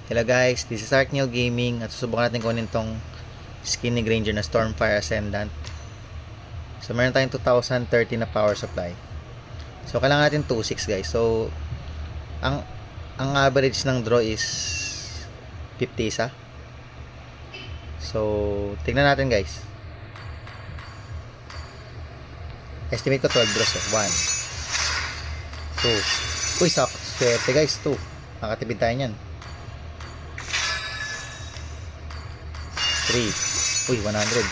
Hello guys, this is Arkneil Gaming at susubukan natin kunin tong skin ni Granger na Stormfire Ascendant. So meron tayong 2030 na power supply. So kailangan natin 2.6 guys. So ang average ng draw is 50 isa. So tignan natin guys. Estimate ko 12 draws eh. 1 2. Uy, sakto. Swerte guys, 2. Nakatipid tayo niyan. 3. Uy, 100.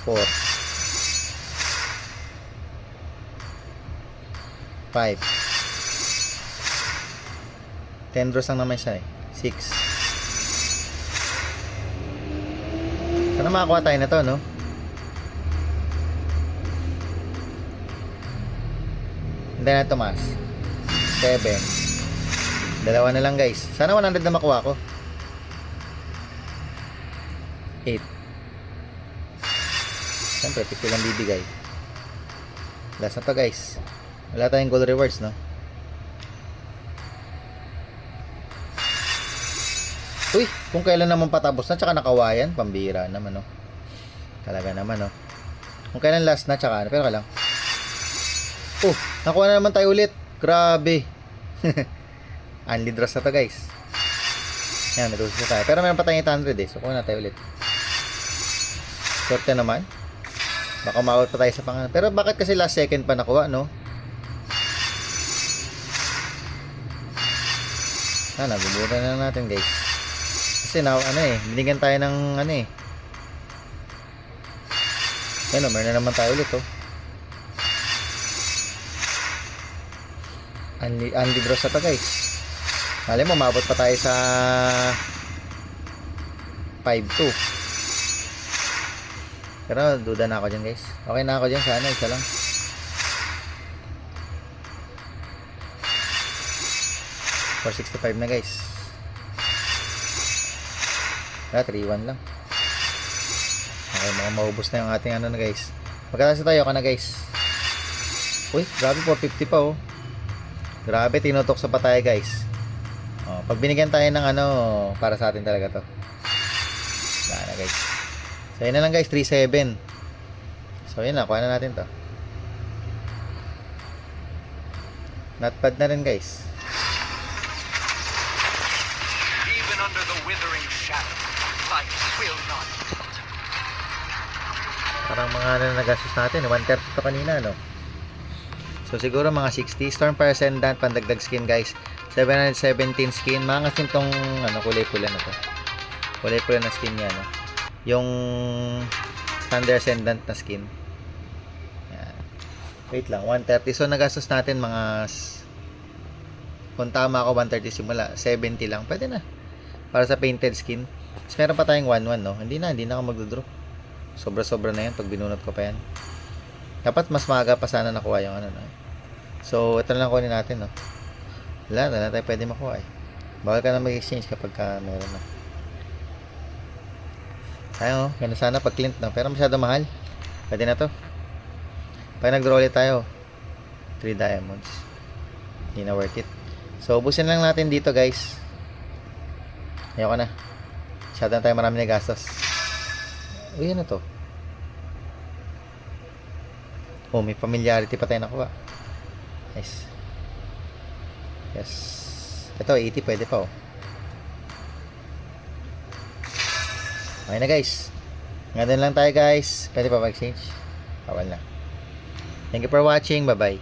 4. 5. 10 draws lang naman siya eh. 6. Sana makakuha tayo na to, no? Hindi na tumas. 7. Dalawa na lang guys. Sana 100 na makuha ko. 8. Siyempre, 50 lang bibigay. Last na to guys. Wala tayong gold rewards, no? Uy, kung kailan naman patapos na, tsaka nakawayan. Pambira naman, no? Talaga naman, no? Kung kailan last na, tsaka ano. Pero ka lang. Oh, nakuha na naman tayo ulit. Grabe. Unli draws na to guys. Yan, may tusos na tayo. Pero meron pa tayong 800 eh. So, kuha na tayo ulit. Sorte naman. Baka umawat pa tayo sa pangalan. Pero bakit kasi last second pa nakuha, no? Nabubutan na natin guys. Kasi now, ano eh, binigyan tayo ng ano eh. Yan o, meron na naman tayo ulit oh. Unli draws na to guys. Alam mo, mabot pa tayo sa 5-2. Pero duda na ako dyan guys. Okay na ako dyan, sana isa lang. $465 na guys. Kaya 3-1 lang. Okay, mga maubos na yung ating ano na guys. Magkatasa tayo ka na guys. Uy, grabe, 450 pa oh. Grabe, tinutokso pa tayo guys. Oh, pag binigyan tayo ng ano, para sa atin talaga to. Wala na guys. So yun na lang guys, 3-7. So yun na, kuha na natin to. Not bad na rin guys. Even under the withering shadow, light will not. Parang mga ano nagastos natin, 130 to kanina, no? So siguro mga 60. Stormfire Ascendant, pandagdag skin guys. 717 skin. Mga skin tong ano, kulay pula na to. Kulay pula na skin niya, no? Yung Thunder Ascendant na skin. Yan. Wait lang, 130. So nagastos natin mga, kung tama ako, 130 simula. 70 lang. Pwede na. Para sa painted skin. Tapos meron pa tayong 1-1, no? Hindi na ako magdodrop. Sobra-sobra na yan pag binunot ko pa yan. Dapat mas maaga pa sana nakuha yung ano, no? So, ito na lang kunin natin, no? Wala na tayo pwede makuha, eh. Bawal ka na mag-exchange kapag ka meron na. Tayo, ganda sana pag clint, no? Pero masyado mahal. Pwede na to. Pag nag-draw ulit tayo, 3 diamonds. Hindi na worth it. So, ubusin lang natin dito, guys. Ayoko na. Masyado na tayo marami na gastos. Uy, ano to? Oh, may familiarity pa tayo nakuha. Nice. Yes. Ito, 80 pwede pa oh. Okay na guys. Ngayon lang tayo guys. Pwede pa mag-exchange? Bawal na. Thank you for watching. Bye-bye.